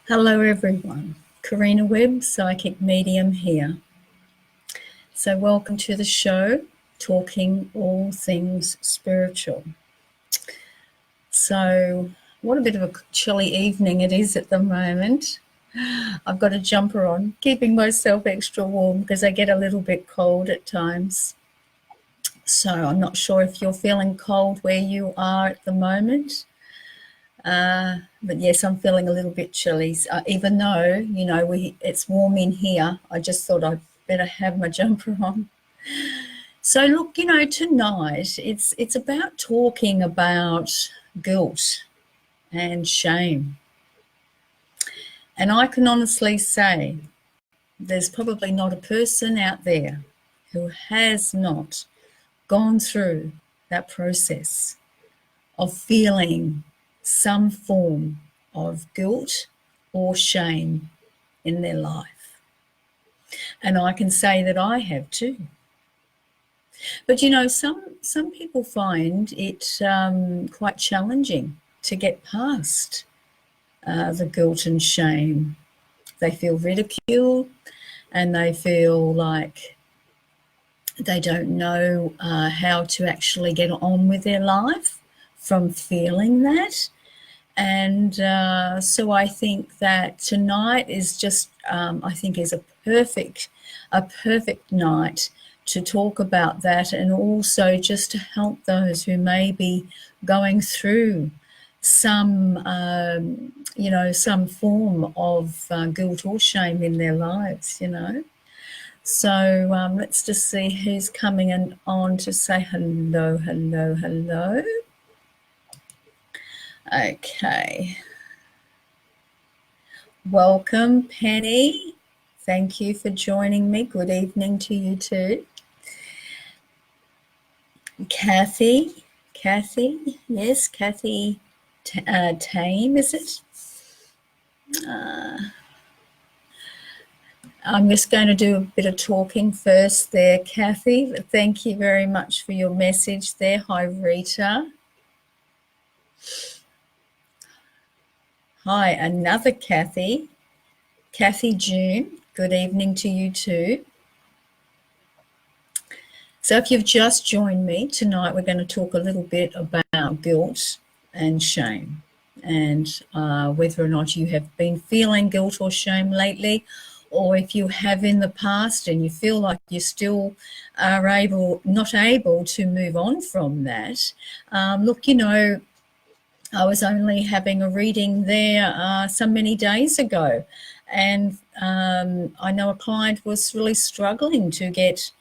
Hello everyone, Karina Webb, psychic medium here. So welcome to the show, talking all things spiritual. So what a bit of a chilly evening it is at the moment. I've got a jumper on, keeping myself extra warm because I get a little bit cold at times. So I'm not sure if you're feeling cold where you are at the moment. But yes, I'm feeling a little bit chilly. Even though, it's warm in here, I just thought I'd better have my jumper on. So look, tonight it's about talking about guilt and shame. And I can honestly say there's probably not a person out there who has not gone through that process of feeling some form of guilt or shame in their life. And I can say that I have too. But some people find it quite challenging to get past the guilt and shame. They feel ridiculed and they feel like they don't know how to actually get on with their life from feeling that. And so I think that tonight is just, I think, is a perfect night to talk about that, and also just to help those who may be going through some, some form of guilt or shame in their lives, So let's just see who's coming on to say hello. Okay. Welcome, Penny. Thank you for joining me. Good evening to you too. Kathy, yes, Kathy Tame, is it? I'm just going to do a bit of talking first there, Kathy. Thank you very much for your message there. Hi, Rita. Hi, another Kathy. Kathy June, good evening to you too. So if you've just joined me tonight, we're going to talk a little bit about guilt and shame, and whether or not you have been feeling guilt or shame lately, or if you have in the past and you feel like you still are not able to move on from that. Look, I was only having a reading there so many days ago, and I know a client was really struggling to get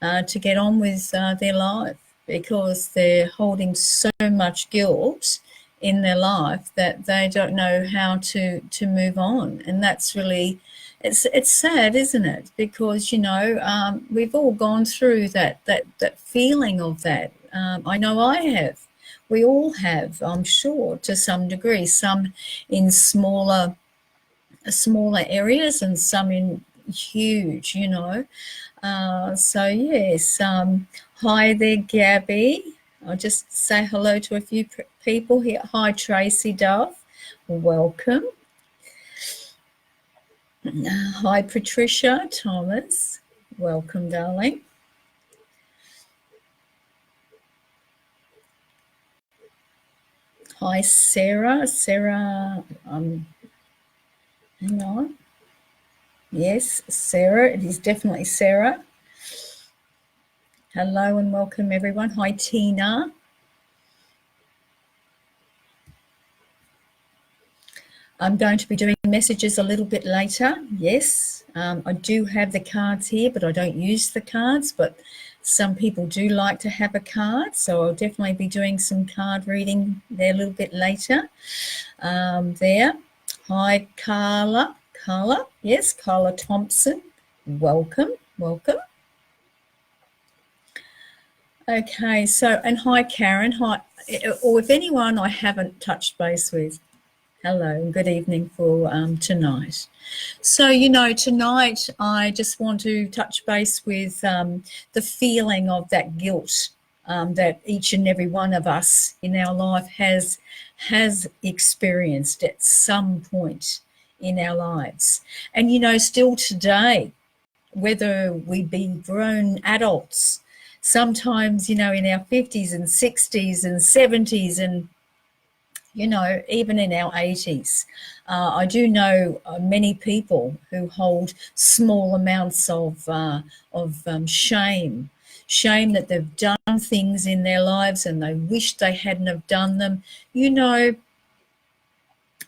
on with their life because they're holding so much guilt in their life that they don't know how to move on. And that's really, it's sad, isn't it? Because we've all gone through that feeling of that. I know I have. We all have, I'm sure, to some degree, some in smaller areas and some in huge, So yes, hi there, Gabby. I'll just say hello to a few people here. Hi, Tracy Dove. Welcome. Hi, Patricia Thomas. Welcome, darling. Hi, Sarah. Sarah, hang on. Yes, Sarah. It is definitely Sarah. Hello and welcome, everyone. Hi, Tina. I'm going to be doing messages a little bit later. Yes, I do have the cards here, but I don't use the cards. But some people do like to have a card, so I'll definitely be doing some card reading there a little bit later. There. Hi, Carla. Yes, Carla Thompson. Welcome. Okay, so, and hi, Karen. Hi, or if anyone I haven't touched base with, hello and good evening for tonight. So, tonight I just want to touch base with the feeling of that guilt that each and every one of us in our life has experienced at some point in our lives. And, still today, whether we be grown adults, sometimes, in our 50s and 60s and 70s and, even in our 80s. I do know many people who hold small amounts of shame that they've done things in their lives and they wish they hadn't have done them.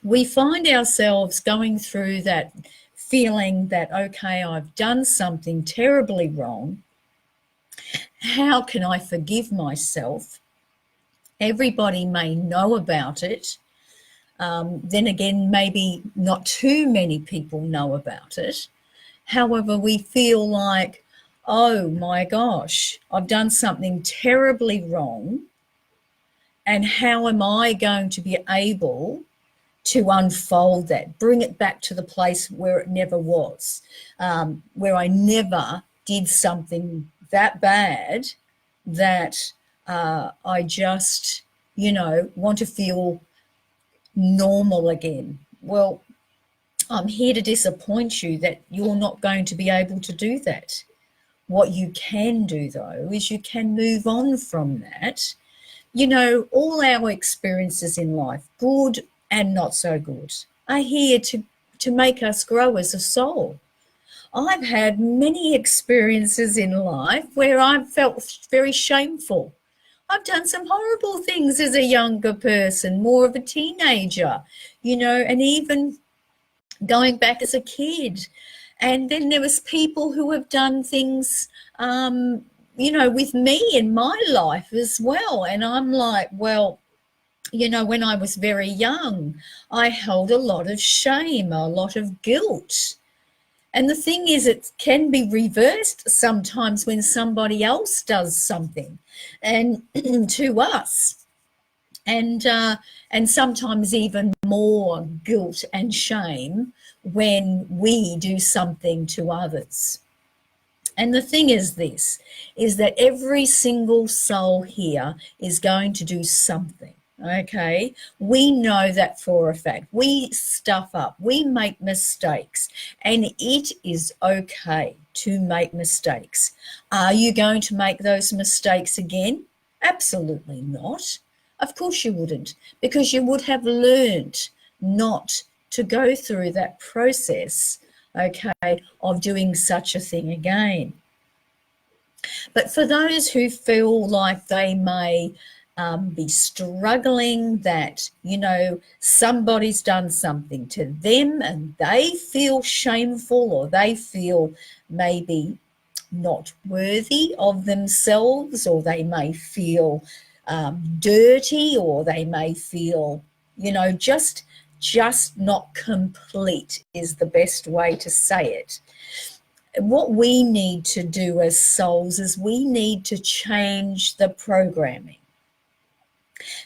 We find ourselves going through that feeling that, okay, I've done something terribly wrong. How can I forgive myself? Everybody may know about it. Then again, maybe not too many people know about it. However, we feel like, oh my gosh, I've done something terribly wrong. And how am I going to be able to unfold that, bring it back to the place where it never was, where I never did something that bad that I just, want to feel normal again. Well, I'm here to disappoint you that you're not going to be able to do that. What you can do, though, is you can move on from that. All our experiences in life, good and not so good, are here to make us grow as a soul. I've had many experiences in life where I've felt very shameful. I've done some horrible things as a younger person, more of a teenager, and even going back as a kid. And then there was people who have done things, with me in my life as well. And I'm like, well, when I was very young, I held a lot of shame, a lot of guilt. And the thing is, it can be reversed sometimes when somebody else does something and to us. And sometimes even more guilt and shame when we do something to others. And the thing is this, is that every single soul here is going to do something. Okay, we know that for a fact. We stuff up, we make mistakes, and it is okay to make mistakes. Are you going to make those mistakes again? Absolutely not. Of course you wouldn't, because you would have learned not to go through that process, okay, of doing such a thing again. But for those who feel like they may be struggling, that, somebody's done something to them and they feel shameful, or they feel maybe not worthy of themselves, or they may feel dirty, or they may feel, just not complete is the best way to say it. What we need to do as souls is we need to change the programming.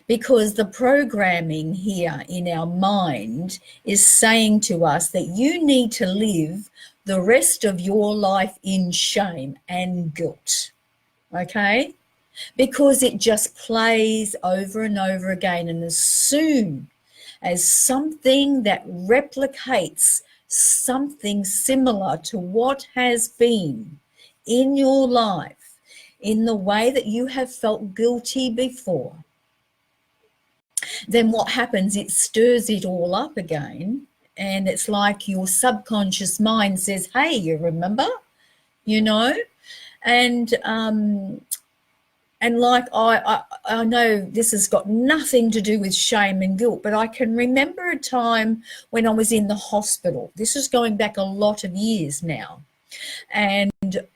Because the programming here in our mind is saying to us that you need to live the rest of your life in shame and guilt, okay? Because it just plays over and over again. And as soon as something that replicates something similar to what has been in your life, in the way that you have felt guilty before, then what happens, it stirs it all up again. And it's like your subconscious mind says, hey, you remember, and like I know this has got nothing to do with shame and guilt, but I can remember a time when I was in the hospital. This is going back a lot of years now. And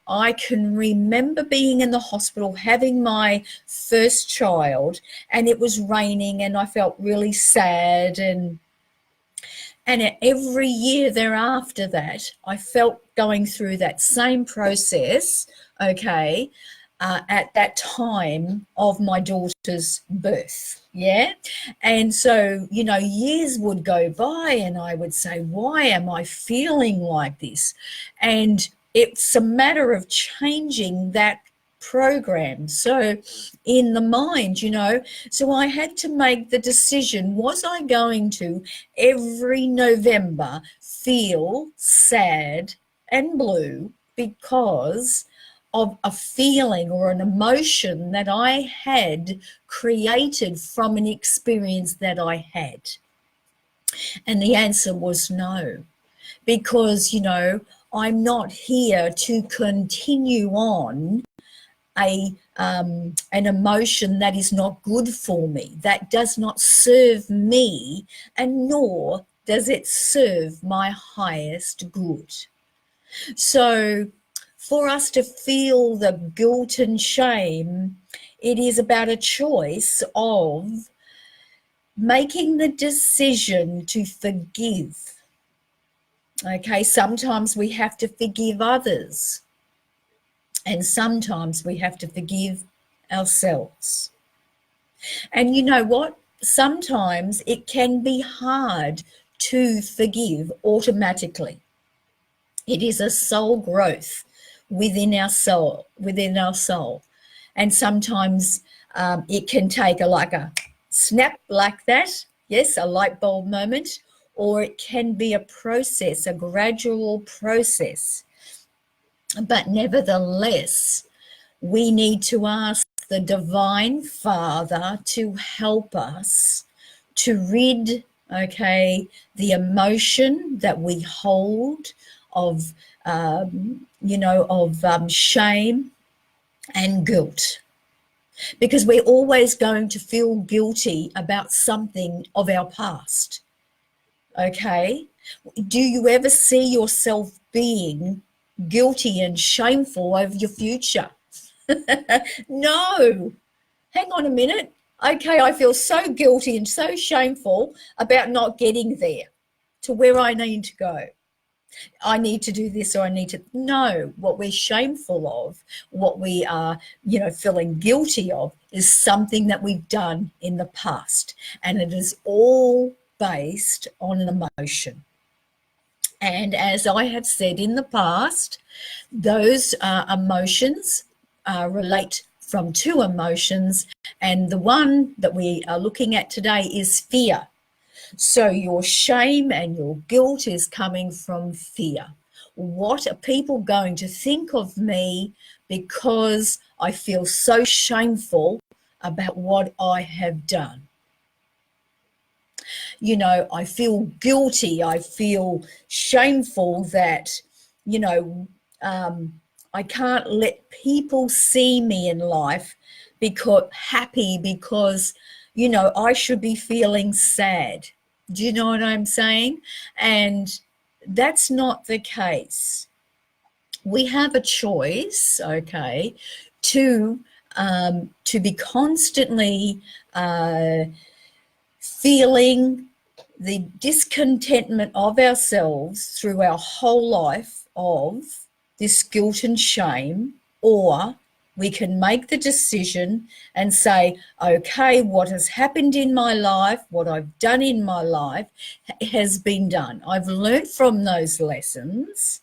I can remember being in the hospital, having my first child, and it was raining and I felt really sad. And every year thereafter that, I felt going through that same process, okay, at that time of my daughter's birth, yeah? And so, years would go by and I would say, why am I feeling like this? And it's a matter of changing that programmed. So in the mind, so I had to make the decision, was I going to every November feel sad and blue because of a feeling or an emotion that I had created from an experience that I had? And the answer was no, because, I'm not here to continue on an emotion that is not good for me, that does not serve me, and nor does it serve my highest good. So for us to feel the guilt and shame, it is about a choice of making the decision to forgive. Okay, sometimes we have to forgive others, and sometimes we have to forgive ourselves. And you know what? Sometimes it can be hard to forgive automatically. It is a soul growth within our soul, And sometimes it can take like a snap like that, yes, a light bulb moment, or it can be a process, a gradual process. But nevertheless, we need to ask the Divine Father to help us to rid, the emotion that we hold of, shame and guilt. Because we're always going to feel guilty about something of our past. Okay? Do you ever see yourself being guilty and shameful over your future? No. Hang on a minute. Okay, I feel so guilty and so shameful about not getting there to where I need to go. I need to do this, or I need to. No, what we're shameful of, what we are, feeling guilty of, is something that we've done in the past. And it is all based on an emotion. And as I have said in the past, those emotions relate from two emotions, and the one that we are looking at today is fear. So your shame and your guilt is coming from fear. What are people going to think of me because I feel so shameful about what I have done? I feel guilty, I feel shameful that, I can't let people see me in life happy because, I should be feeling sad. Do you know what I'm saying? And that's not the case. We have a choice, to be constantly feeling the discontentment of ourselves through our whole life of this guilt and shame, or we can make the decision and say, okay, what has happened in my life, what I've done in my life has been done. I've learned from those lessons.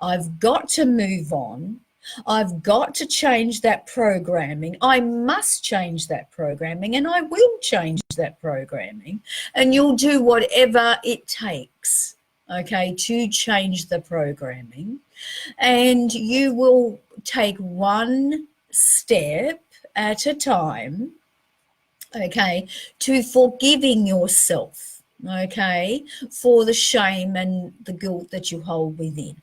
I've got to move on. I've got to change that programming. I must change that programming, and I will change that programming. And you'll do whatever it takes, to change the programming. And you will take one step at a time, to forgiving yourself, for the shame and the guilt that you hold within.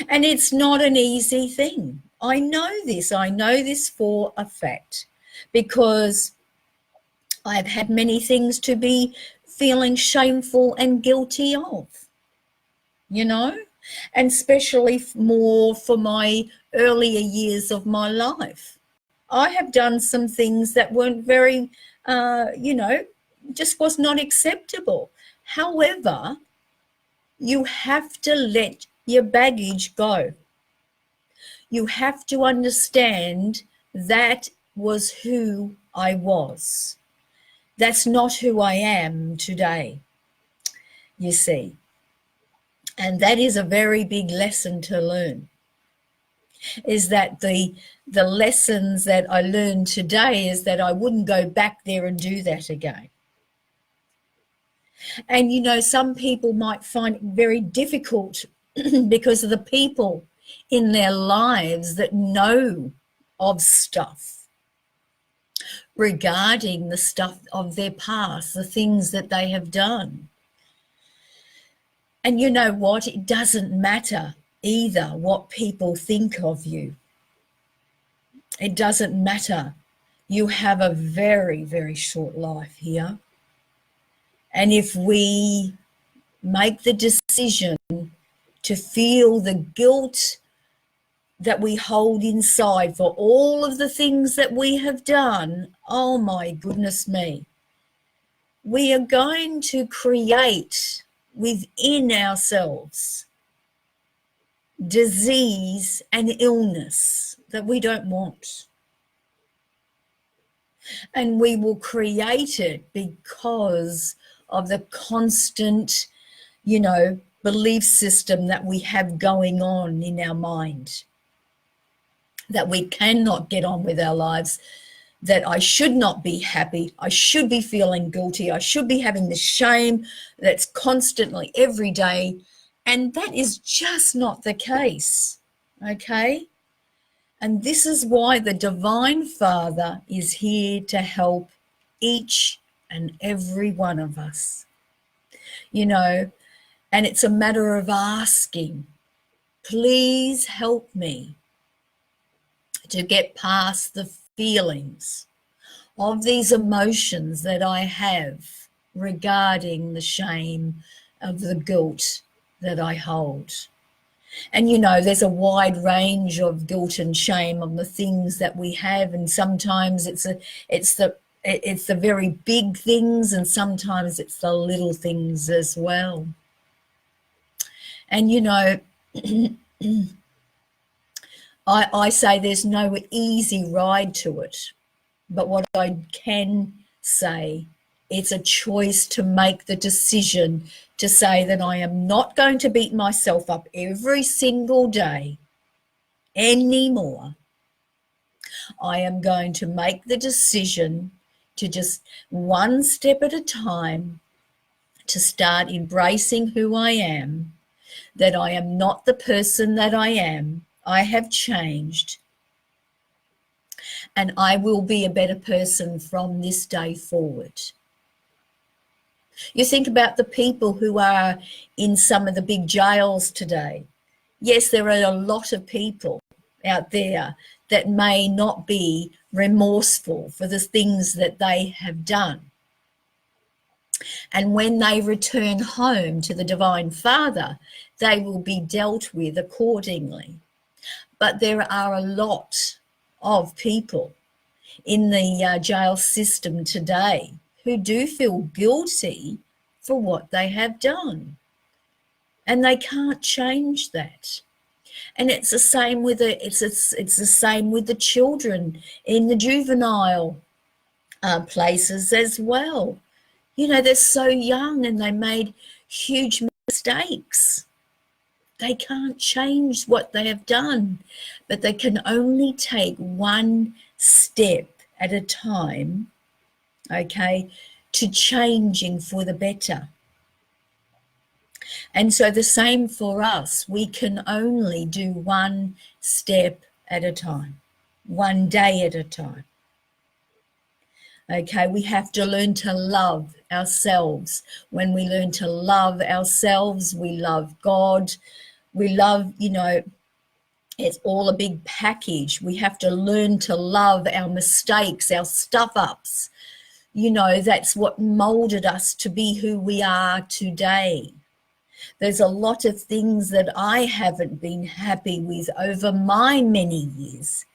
And it's not an easy thing. I know this for a fact, because I've had many things to be feeling shameful and guilty of, and especially more for my earlier years of my life. I have done some things that weren't very, just was not acceptable. However, you have to let your baggage go. You have to understand that was who I was. That's not who I am today, you see. And that is a very big lesson to learn. is that the lessons that I learned today is that I wouldn't go back there and do that again. And, you know, some people might find it very difficult because of the people in their lives that know of stuff regarding the stuff of their past, the things that they have done. And you know what? It doesn't matter either what people think of you. It doesn't matter. You have a very, very short life here. And if we make the decision to feel the guilt that we hold inside for all of the things that we have done, oh my goodness me, we are going to create within ourselves disease and illness that we don't want. And we will create it because of the constant, you know, belief system that we have going on in our mind, that we cannot get on with our lives, that I should not be happy, I should be feeling guilty, I should be having the shame that's constantly every day. And that is just not the case, okay? And this is why the Divine Father is here to help each and every one of us, you know, and it's a matter of asking, please help me to get past the feelings of these emotions that I have regarding the shame of the guilt that I hold. And you know, there's a wide range of guilt and shame on the things that we have, and sometimes it's the very big things, and sometimes it's the little things as well. And you know, I say there's no easy ride to it, but what I can say, it's a choice to make the decision to say that I am not going to beat myself up every single day anymore. I am going to make the decision to just one step at a time to start embracing who I am, that I am not the person that I am. I have changed, and I will be a better person from this day forward. You think about the people who are in some of the big jails today. Yes, there are a lot of people out there that may not be remorseful for the things that they have done. And when they return home to the Divine Father, they will be dealt with accordingly. But there are a lot of people in the jail system today who do feel guilty for what they have done, and they can't change that. And it's the same with it's the same with the children in the juvenile places as well. You know, they're so young and they made huge mistakes. They can't change what they have done, but they can only take one step at a time, okay, to changing for the better. And so the same for us. We can only do one step at a time, one day at a time. Okay, we have to learn to love ourselves. When we learn to love ourselves, we love God. We love, you know, it's all a big package. We have to learn to love our mistakes, our stuff-ups. You know, that's what molded us to be who we are today. There's a lot of things that I haven't been happy with over my many years.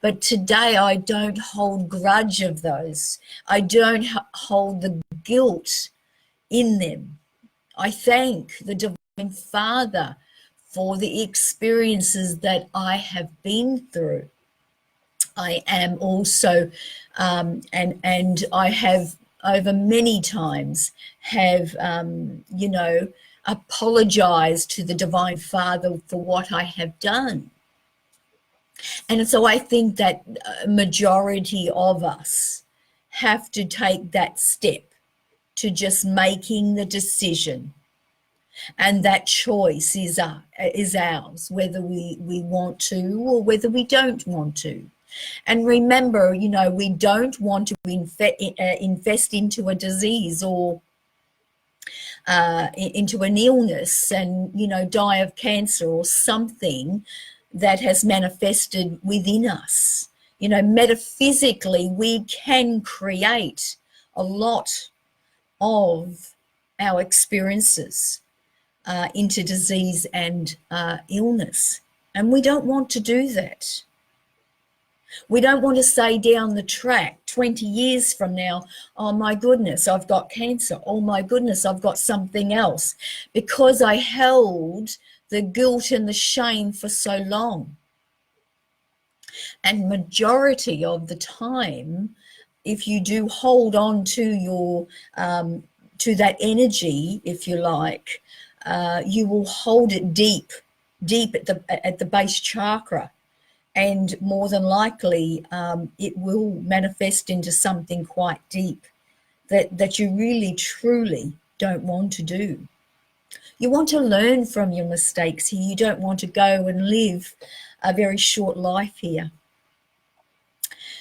But today I don't hold grudge of those. I don't hold the guilt in them. I thank the Divine Father for the experiences that I have been through. I am also, and I have over many times have, you know, apologized to the Divine Father for what I have done. And so I think that a majority of us have to take that step to just making the decision, and that choice is ours, whether we want to or whether we don't want to. And remember, we don't want to invest into a disease or into an illness and, die of cancer or something that has manifested within us. Metaphysically, we can create a lot of our experiences into disease and illness. And we don't want to do that. We don't want to say down the track 20 years from now, oh my goodness, I've got cancer. Oh my goodness, I've got something else, because I held the guilt and the shame for so long. And majority of the time, if you do hold on to your to that energy, if you like, you will hold it deep at the base chakra. And more than likely, it will manifest into something quite deep that you really, truly don't want to do. You want to learn from your mistakes here. You don't want to go and live a very short life here.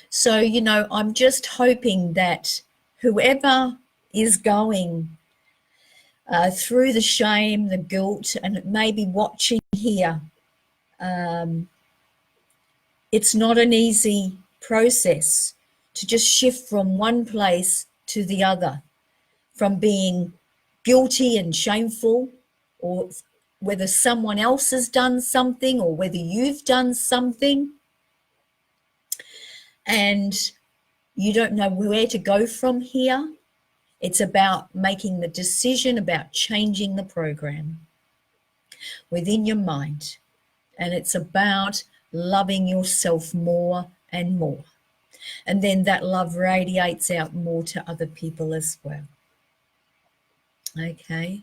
So, I'm just hoping that whoever is going through the shame, the guilt, and maybe watching here, it's not an easy process to just shift from one place to the other, from being guilty and shameful, or whether someone else has done something or whether you've done something and you don't know where to go from here. It's about making the decision about changing the program within your mind. And it's about loving yourself more and more. And then that love radiates out more to other people as well. Okay.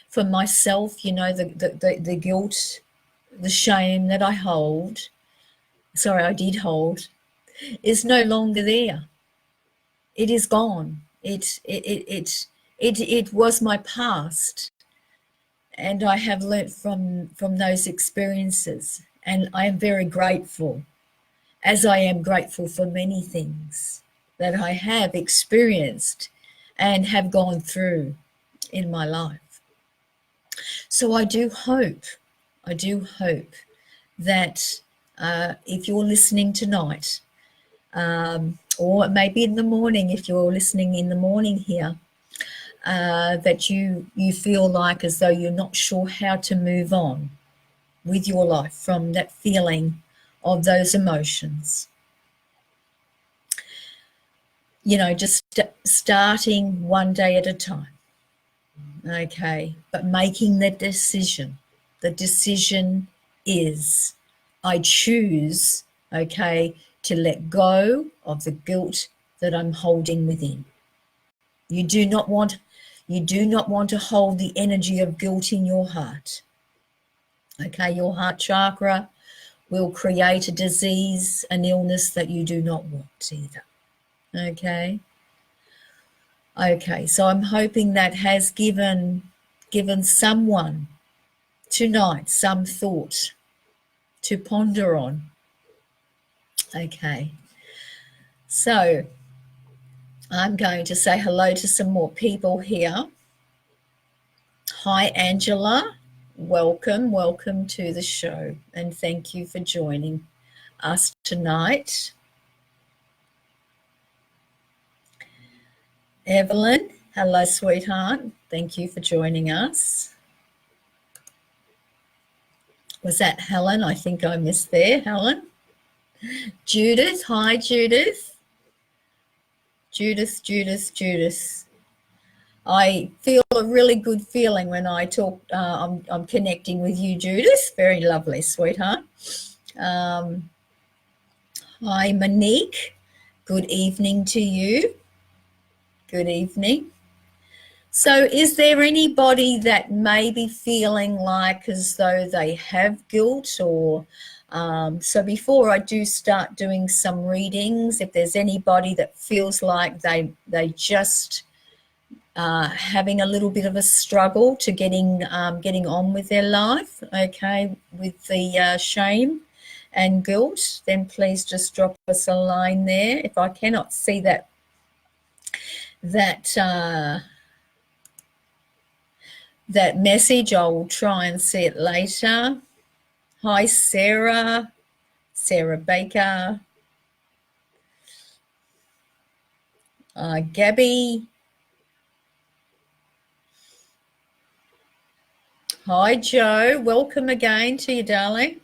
For myself, the guilt, the shame that I did hold, is no longer there. It is gone. It was my past. And I have learnt from those experiences. And I am very grateful, as I am grateful for many things that I have experienced and have gone through in my life. So I do hope that if you're listening tonight, or maybe in the morning, if you're listening in the morning here, that you feel like as though you're not sure how to move on with your life from that feeling of those emotions. Just starting one day at a time. Okay, but making the decision. The decision is, I choose, to let go of the guilt that I'm holding within. You do not want to hold the energy of guilt in your heart. Okay, your heart chakra will create a disease, an illness that you do not want either. Okay. Okay, so I'm hoping that has given someone tonight some thought to ponder on. Okay. So I'm going to say hello to some more people here. Hi, Angela. Welcome to the show, and thank you for joining us tonight. Evelyn, hello, sweetheart. Thank you for joining us. Was that Helen? I think I missed there, Helen. Judith, hi, Judith. Judith. I feel a really good feeling when I talk. I'm connecting with you, Judith. Very lovely, sweetheart. Hi, Monique. Good evening to you. Good evening. So is there anybody that may be feeling like as though they have guilt or So before I do start doing some readings, if there's anybody that feels like they just having a little bit of a struggle to getting on with their life, okay, with the shame and guilt, then please just drop us a line there. If I cannot see that message, I will try and see it later. Hi, Sarah Baker, Gabby. Hi, Joe. Welcome again to you, darling.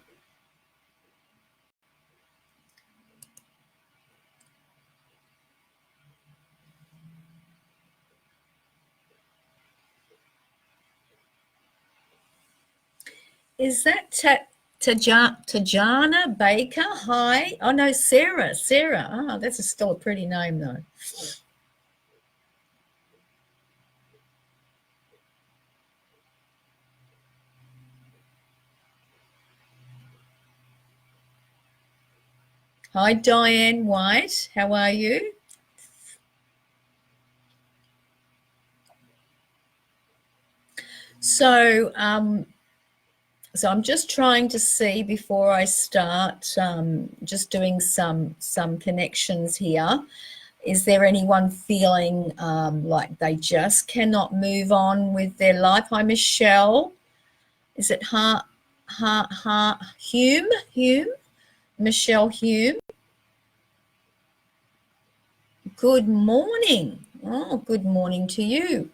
Is that Tajana Baker? Hi. Oh, no, Sarah. Oh, that's still a pretty name, though. Hi, Diane White. How are you? So I'm just trying to see before I start, just doing some connections here. Is there anyone feeling like they just cannot move on with their life? Hi, Michelle. Is it Hume? Michelle Hume. Good morning. Oh, good morning to you.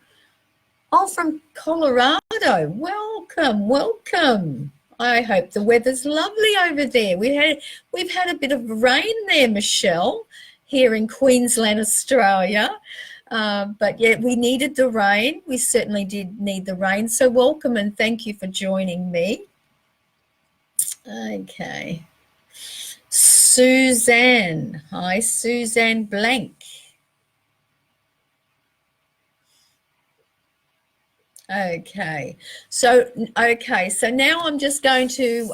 Oh, from Colorado. Welcome. I hope the weather's lovely over there. We've had a bit of rain there, Michelle, here in Queensland, Australia. But yeah, we needed the rain. We certainly did need the rain. So welcome and thank you for joining me. Okay. Suzanne. Hi, Suzanne Blank. Okay, so now I'm just going to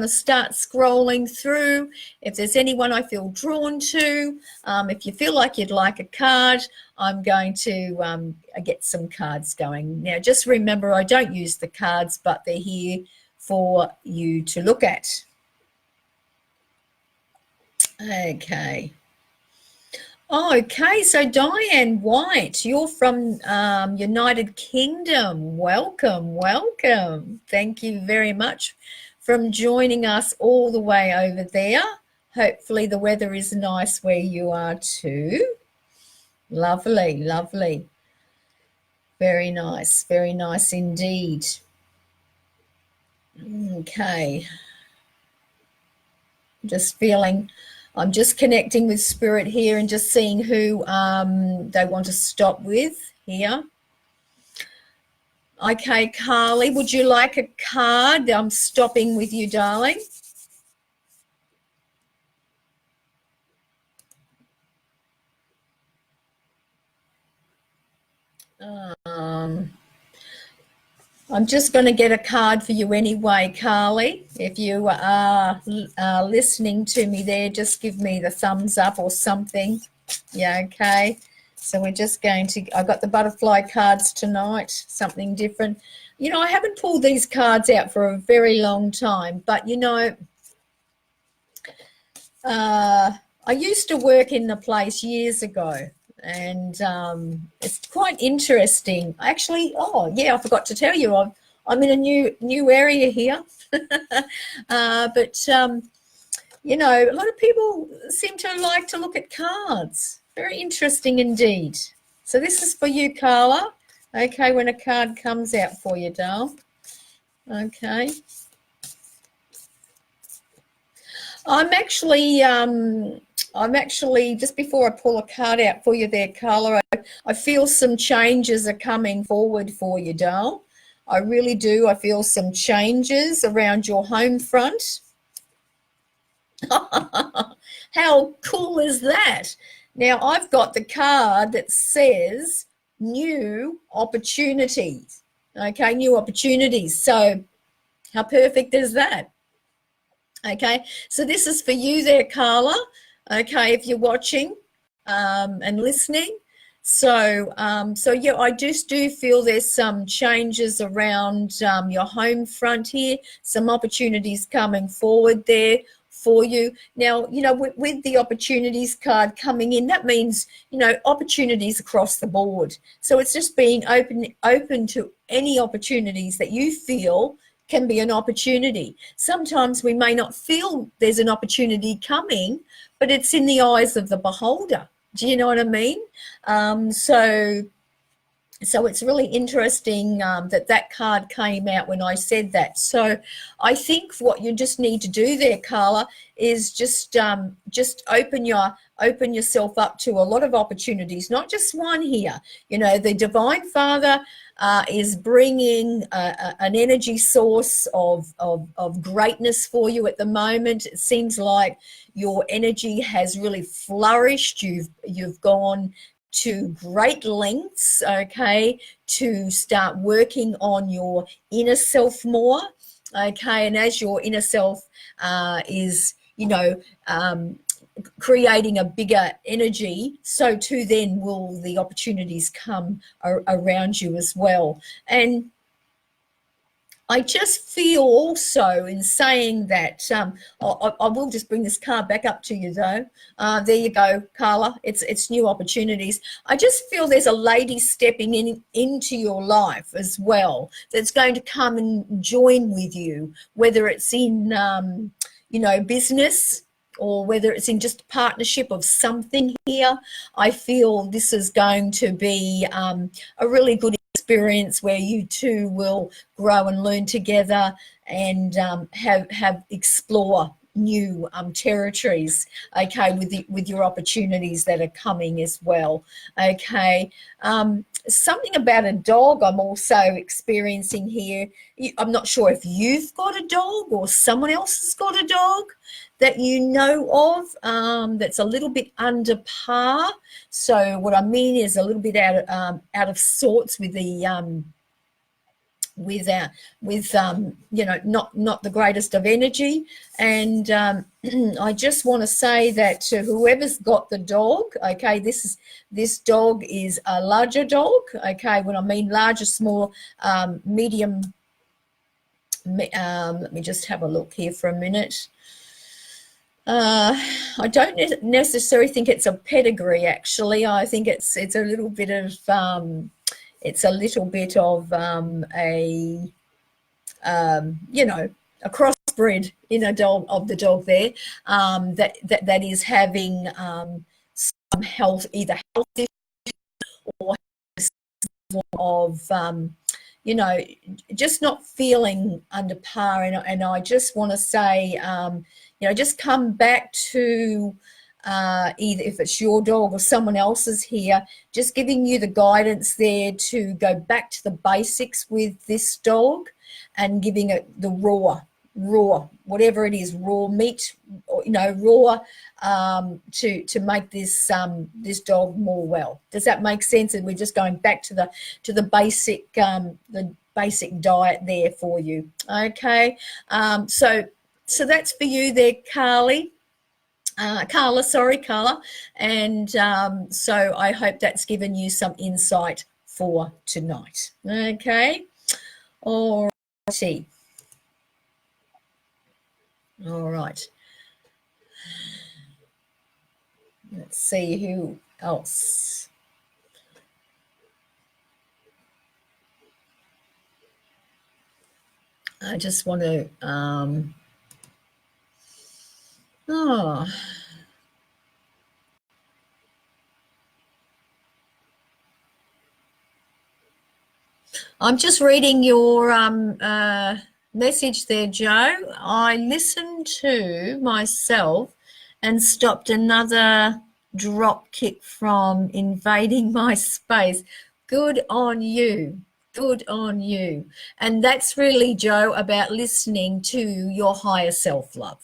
start scrolling through. If there's anyone I feel drawn to, if you feel like you'd like a card, I'm going to get some cards going. Now, just remember, I don't use the cards, but they're here for you to look at. Okay. Okay, so Diane White, you're from United Kingdom. Welcome. Thank you very much for joining us all the way over there. Hopefully the weather is nice where you are too. Lovely. Very nice indeed. Okay. I'm just connecting with Spirit here and just seeing who they want to stop with here. Okay, Carly, would you like a card? I'm stopping with you, darling. I'm just going to get a card for you anyway, Carly. If you are listening to me there, just give me the thumbs up or something. Yeah, okay. So we're just going to, I got the butterfly cards tonight, something different. You know, I haven't pulled these cards out for a very long time, but you know, I used to work in the place years ago, and it's quite interesting. Actually, oh yeah, I forgot to tell you, I'm in a new area here, but you know, a lot of people seem to like to look at cards. Very interesting indeed. So this is for you, Carla. Okay, when a card comes out for you, doll. Okay. I'm actually just before I pull a card out for you there, Carla, I feel some changes are coming forward for you, doll. I really do. I feel some changes around your home front. How cool is that? Now, I've got the card that says new opportunities. Okay, new opportunities. So how perfect is that? Okay, so this is for you there, Carla. Okay, if you're watching and listening. So yeah, I just do feel there's some changes around your home front here, some opportunities coming forward there for you. Now, with the opportunities card coming in, that means, opportunities across the board. So it's just being open to any opportunities that you feel can be an opportunity. Sometimes we may not feel there's an opportunity coming, but it's in the eyes of the beholder. Do you know what I mean? So it's really interesting that card came out when I said that. So I think what you just need to do there, Carla, is just open yourself up to a lot of opportunities, not just one here. The Divine Father is bringing an energy source of greatness for you at the moment. It seems like your energy has really flourished. You've gone to great lengths, okay, to start working on your inner self more, okay, and as your inner self is, creating a bigger energy, so too then will the opportunities come around you as well. And I just feel also in saying that, I will just bring this card back up to you though. There you go, Carla. It's new opportunities. I just feel there's a lady stepping into your life as well that's going to come and join with you, whether it's in, business, or whether it's in just a partnership of something here. I feel this is going to be a really good experience where you two will grow and learn together and have explore new territories, okay, with your opportunities that are coming as well. Okay, something about a dog I'm also experiencing here. I'm not sure if you've got a dog or someone else has got a dog that you know of, that's a little bit under par. So what I mean is a little bit out of sorts with the not the greatest of energy. And I just want to say that to whoever's got the dog, okay, this dog is a larger dog, okay. When I mean larger, small, medium. Let me just have a look here for a minute. I don't necessarily think it's a pedigree. Actually, I think it's a little bit of a crossbred in a dog of the dog there, that is having some health, either health issues or of just not feeling under par. And I just want to say, just come back to either if it's your dog or someone else's here, just giving you the guidance there to go back to the basics with this dog and giving it the raw, whatever it is, raw meat, raw, to make this dog more well. Does that make sense? And we're just going back to the basic diet there for you. Okay, so that's for you there, Carla. And so I hope that's given you some insight for tonight. Okay, all righty. All right. Let's see who else. I just want to. I'm just reading your message there, Joe. I listened to myself and stopped another drop kick from invading my space. Good on you. Good on you. And that's really, Joe, about listening to your higher self-love.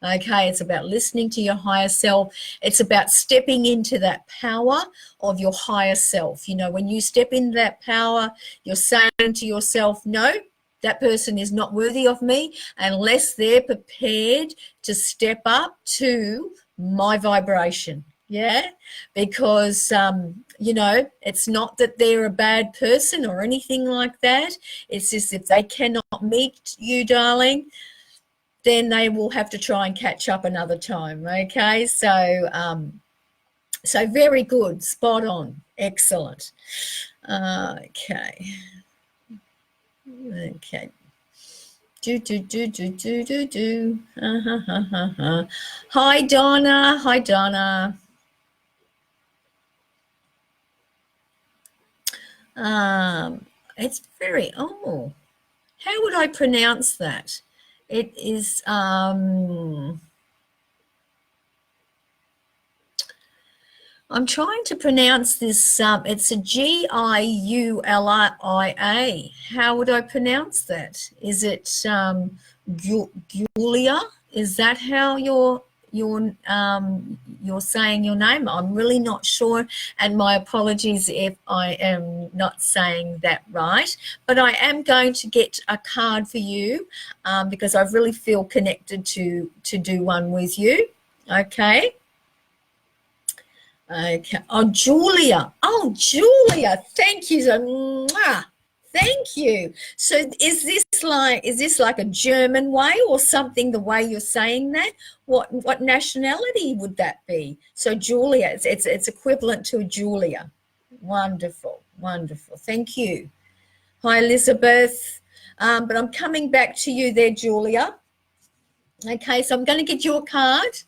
Okay, it's about listening to your higher self. It's about stepping into that power of your higher self. When you step into that power, you're saying to yourself, no, that person is not worthy of me unless they're prepared to step up to my vibration. Yeah, because you know, it's not that they're a bad person or anything like that. It's just if they cannot meet you, darling, then they will have to try and catch up another time. Okay, so so very good, spot on, excellent. Okay, okay. Do. Hi, Donna. Hi, Donna. It's very, oh, how would I pronounce that? It is, I'm trying to pronounce this, it's a Giulia. How would I pronounce that? Is it Julia? Is that how you're saying your name? I'm really not sure, and my apologies if I am not saying that right, but I am going to get a card for you because I really feel connected to do one with you. Okay. Okay. Oh, Julia. Oh, Julia. Thank you. Mwah. Thank you. So is this like a German way or something, the way you're saying that? What nationality would that be? So Julia, it's equivalent to Julia. Wonderful. Wonderful. Thank you. Hi, Elizabeth. But I'm coming back to you there, Julia. Okay, so I'm going to get you a card.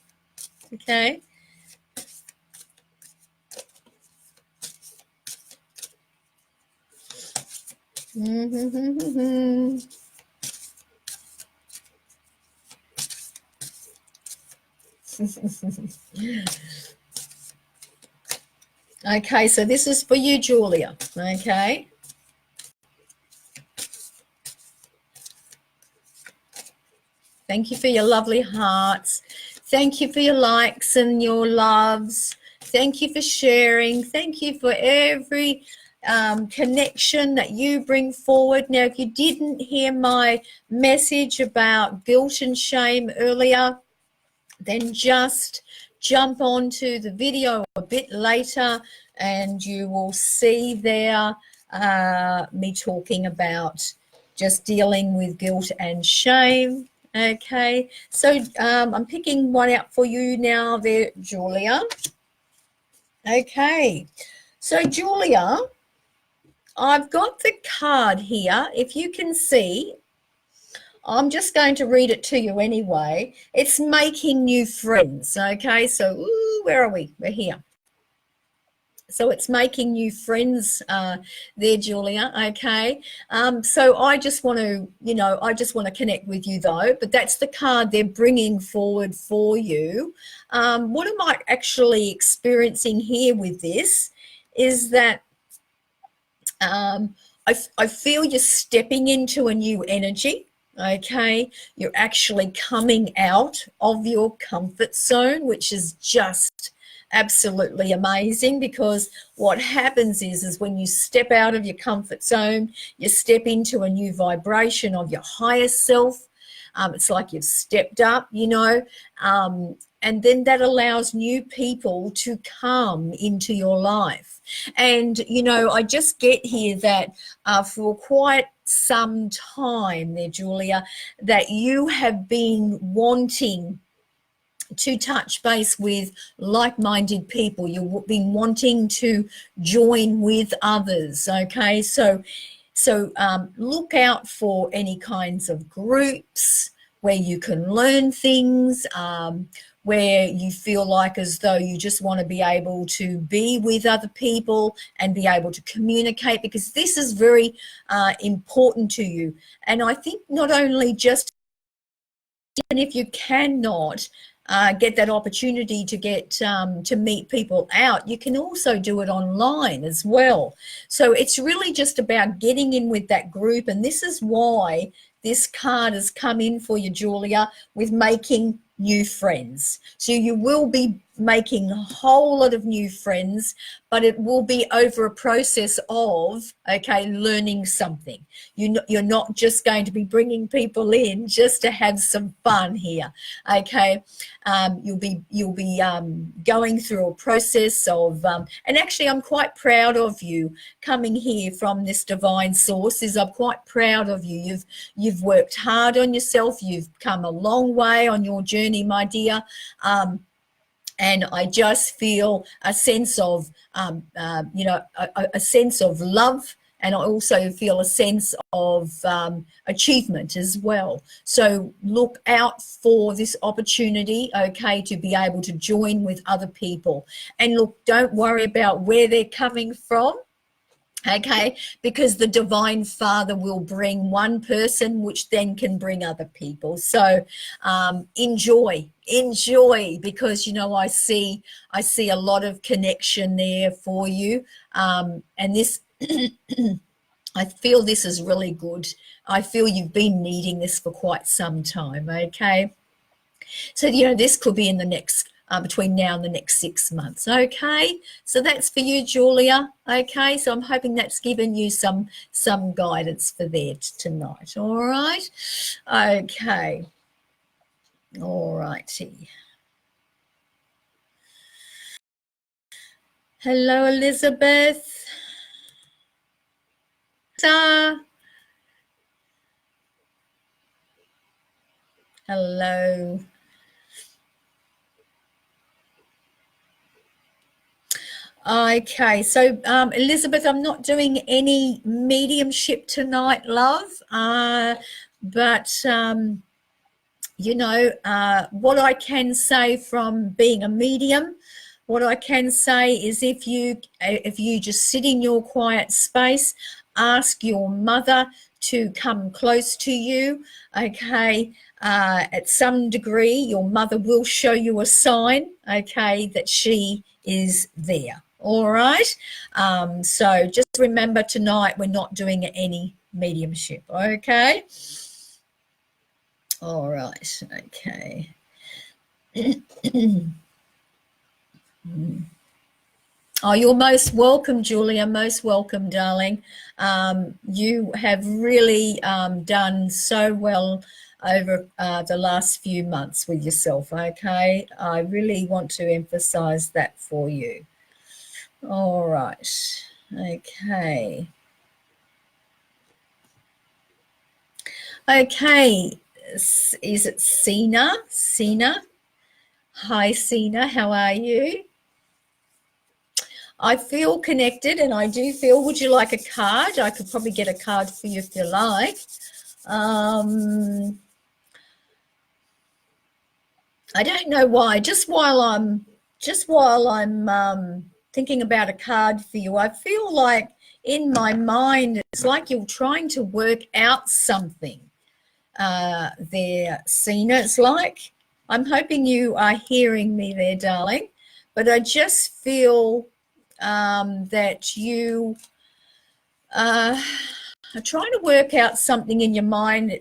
Okay. Okay, so this is for you, Julia. Okay. Thank you for your lovely hearts. Thank you for your likes and your loves. Thank you for sharing. Thank you for every connection that you bring forward. Now, if you didn't hear my message about guilt and shame earlier, then just jump onto the video a bit later and you will see there me talking about just dealing with guilt and shame. Okay, so I'm picking one out for you now there, Julia. Okay, so Julia, I've got the card here. If you can see, I'm just going to read it to you anyway. It's making new friends. Okay, so where are we? We're here. So it's making new friends there, Julia. Okay. So I just want to, I just want to connect with you though, but that's the card they're bringing forward for you. What am I actually experiencing here with this is that I feel you're stepping into a new energy. Okay, you're actually coming out of your comfort zone, which is just absolutely amazing, because what happens is when you step out of your comfort zone, you step into a new vibration of your higher self. It's like you've stepped up, and then that allows new people to come into your life. And, I just get here that for quite some time there, Julia, that you have been wanting to touch base with like-minded people. You've been wanting to join with others, okay? So look out for any kinds of groups where you can learn things, where you feel like as though you just want to be able to be with other people and be able to communicate, because this is very important to you. And I think not only just, even if you cannot get that opportunity to get to meet people out, you can also do it online as well. So it's really just about getting in with that group, and this is why this card has come in for you, Julia, with making new friends. So you will be making a whole lot of new friends, but it will be over a process of, okay, learning something. You're not just going to be bringing people in just to have some fun here, okay? You'll be going through a process of, and actually I'm quite proud of you coming here from this divine source. I'm quite proud of you. You've worked hard on yourself. You've come a long way on your journey, my dear. And I just feel a sense of, a sense of love, and I also feel a sense of achievement as well. So look out for this opportunity, okay, to be able to join with other people. And look, don't worry about where they're coming from. Okay, because the Divine Father will bring one person, which then can bring other people. So enjoy, because I see a lot of connection there for you, and this. I feel this is really good. I feel you've been needing this for quite some time. Okay, so this could be in the next. Between now and the next 6 months. Okay, so that's for you, Julia. Okay, so I'm hoping that's given you some guidance for that tonight. All right, okay, all righty. Hello, Elizabeth. Hello. Okay, so Elizabeth, I'm not doing any mediumship tonight, love, but what I can say from being a medium, what I can say is if you just sit in your quiet space, ask your mother to come close to you, okay, at some degree your mother will show you a sign, okay, that she is there. All right, so just remember tonight we're not doing any mediumship, okay? All right, okay. Oh, you're most welcome, Julia, most welcome, darling. You have really done so well over the last few months with yourself, okay? I really want to emphasize that for you. All right, okay. Okay, is it Sina? Sina? Hi, Sina, how are you? I feel connected, and I do feel, would you like a card? I could probably get a card for you if you like. I don't know why. Just while I'm thinking about a card for you, I feel like in my mind it's like you're trying to work out something there, Sina. It's like, I'm hoping you are hearing me there, darling, but I just feel that you are trying to work out something in your mind.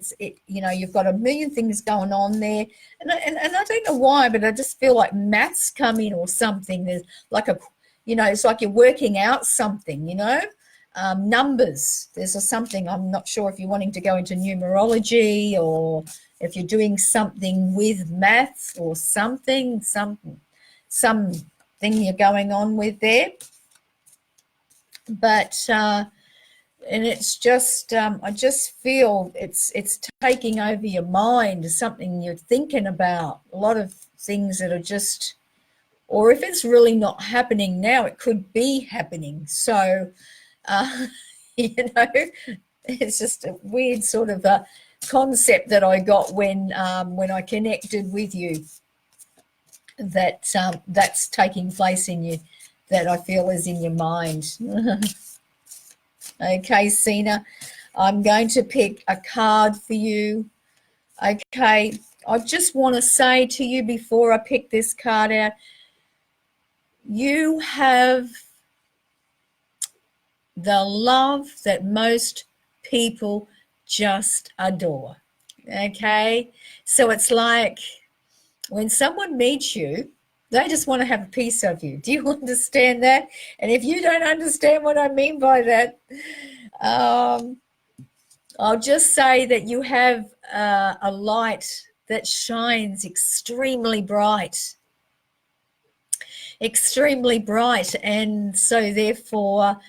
You've got a million things going on there, and I don't know why, but I just feel like maths come in or something. There's like it's like you're working out something, numbers. There's something, I'm not sure if you're wanting to go into numerology or if you're doing something with maths or something you're going on with there. But and it's just I just feel it's taking over your mind, something you're thinking about, a lot of things that are just, or if it's really not happening now, it could be happening. So it's just a weird sort of a concept that I got when I connected with you, that that's taking place in you, that I feel is in your mind. Okay, Sina, I'm going to pick a card for you. Okay, I just want to say to you before I pick this card out, you have the love that most people just adore. Okay, so it's like when someone meets you, they just want to have a piece of you. Do you understand that? And if you don't understand what I mean by that, I'll just say that you have a light that shines extremely bright, and so therefore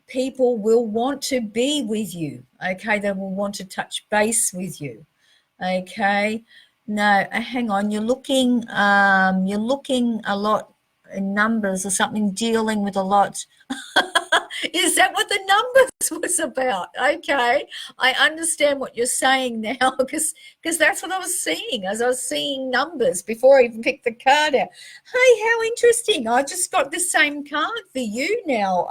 people will want to be with you. Okay, they will want to touch base with you. Okay, no, hang on, you're looking a lot in numbers or something, dealing with a lot. Is that what the numbers was about? Okay, I understand what you're saying now, because that's what I was seeing as I was seeing numbers before I even picked the card out. Hey, how interesting! I just got the same card for you now.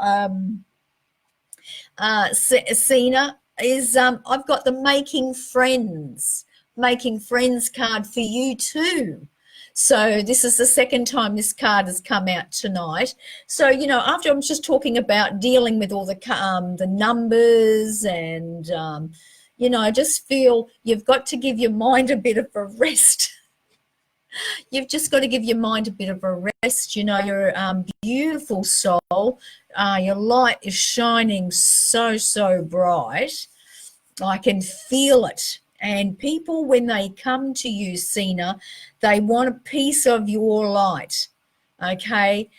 Sina, is I've got the making friends card for you too. So this is the second time this card has come out tonight. So, after I'm just talking about dealing with all the numbers and, I just feel you've got to give your mind a bit of a rest. You've just got to give your mind a bit of a rest. Your beautiful soul, your light is shining so bright. I can feel it. And people, when they come to you, Sina, they want a piece of your light, okay?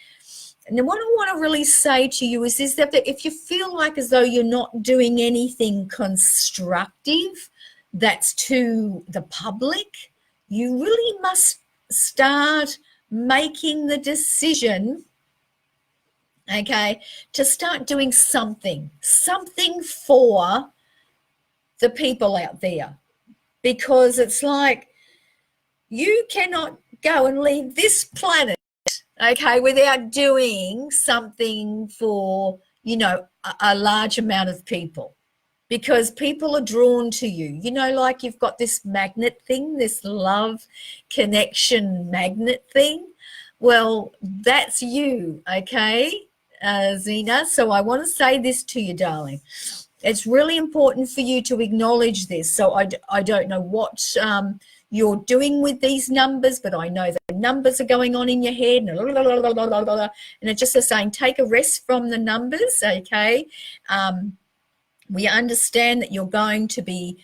And what I want to really say to you is that if you feel like as though you're not doing anything constructive that's to the public, you really must start making the decision, okay, to start doing something for the people out there. Because it's like you cannot go and leave this planet, okay, without doing something for, a large amount of people. Because people are drawn to you. Like you've got this magnet thing, this love connection magnet thing. Well, that's you, okay, Zena. So I want to say this to you, darling. It's really important for you to acknowledge this. So I don't know what you're doing with these numbers, but I know the numbers are going on in your head, and it's just saying take a rest from the numbers, okay? We understand that you're going to be,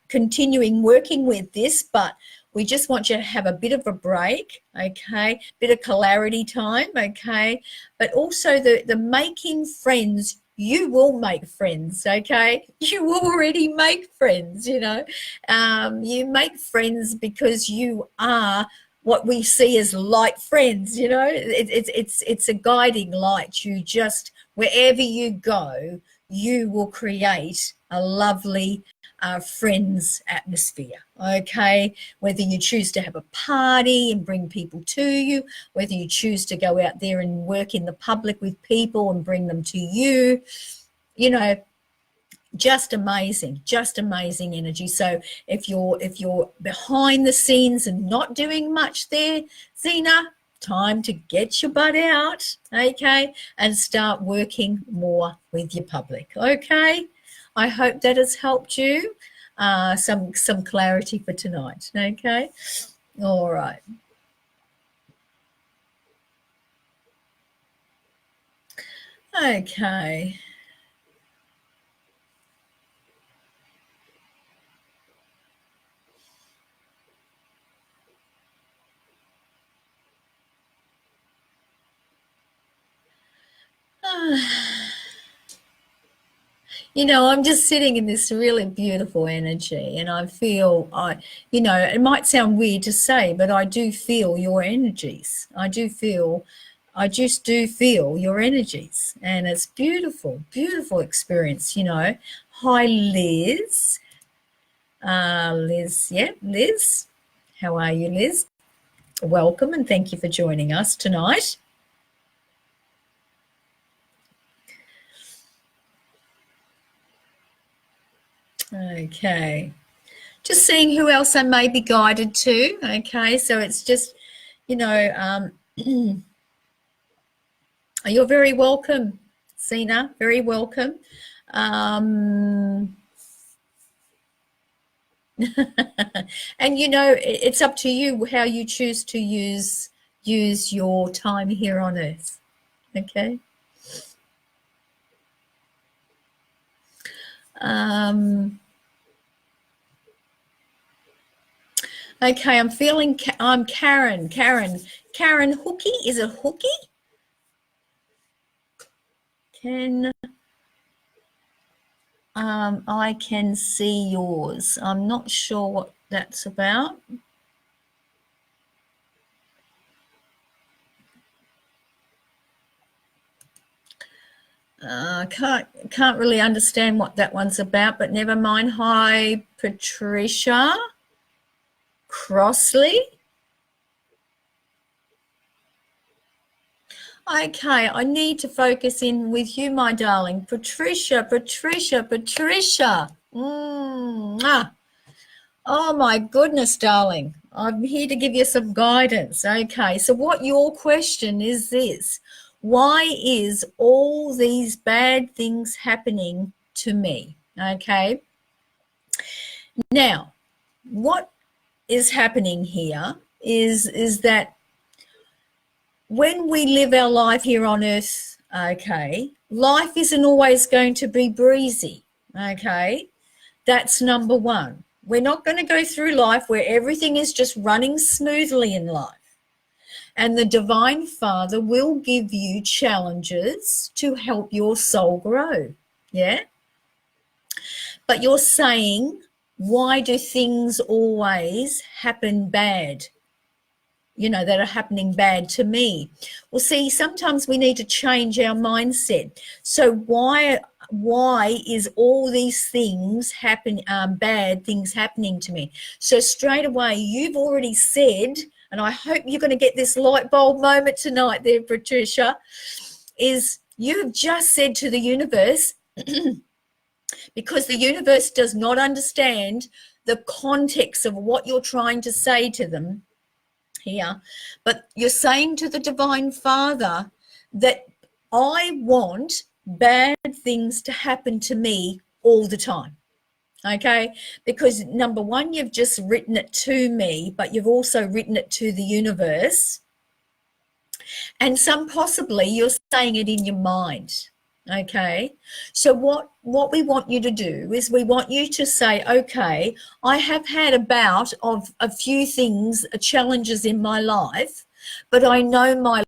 continuing working with this, but we just want you to have a bit of a break, okay? Bit of clarity time, okay? But also the making friends. You will make friends, okay? You will already make friends, you make friends because you are what we see as light friends, it's a guiding light. You just, wherever you go, you will create a lovely friends atmosphere, okay? Whether you choose to have a party and bring people to you, whether you choose to go out there and work in the public with people and bring them to you, just amazing energy. So if you're behind the scenes and not doing much there, Zena, time to get your butt out, okay, and start working more with your public, okay? I hope that has helped you. Some clarity for tonight, okay? All right. Okay. I'm just sitting in this really beautiful energy, and I feel it might sound weird to say, but I do feel your energies. I just do feel your energies, and it's beautiful experience, Hi, Liz. Liz, yeah, Liz. How are you, Liz? Welcome, and thank you for joining us tonight. Okay, just seeing who else I may be guided to. Okay, so it's just, you're very welcome, Sina, very welcome. Um, and you know, it's up to you how you choose to use your time here on earth. Okay. Um, okay, I'm feeling. I'm Karen. Karen Hooky. Is it Hooky? Can I can see yours. I'm not sure what that's about. Can't really understand what that one's about, but never mind. Hi, Patricia Crossley. Okay, I need to focus in with you, my darling. Patricia. Mwah. Oh my goodness, darling. I'm here to give you some guidance. Okay, so what your question is this: why is all these bad things happening to me? Okay. Now, what is happening here is that when we live our life here on earth, okay, life isn't always going to be breezy. Okay. That's number one. We're not going to go through life where everything is just running smoothly in life. And the Divine Father will give you challenges to help your soul grow. Yeah? But you're saying, why do things always happen bad? You know, that are happening bad to me. Well, see, sometimes we need to change our mindset. So why is all these things bad things happening to me? So straight away, you've already said, and I hope you're going to get this light bulb moment tonight there, Patricia, is you've just said to the universe, because the universe does not understand the context of what you're trying to say to them here, but you're saying to the Divine Father that I want bad things to happen to me all the time. Okay, because number one, you've just written it to me, but you've also written it to the universe, and some possibly you're saying it in your mind. Okay, so what we want you to do is we want you to say, okay, I have had a bout of a few things, challenges in my life, but I know my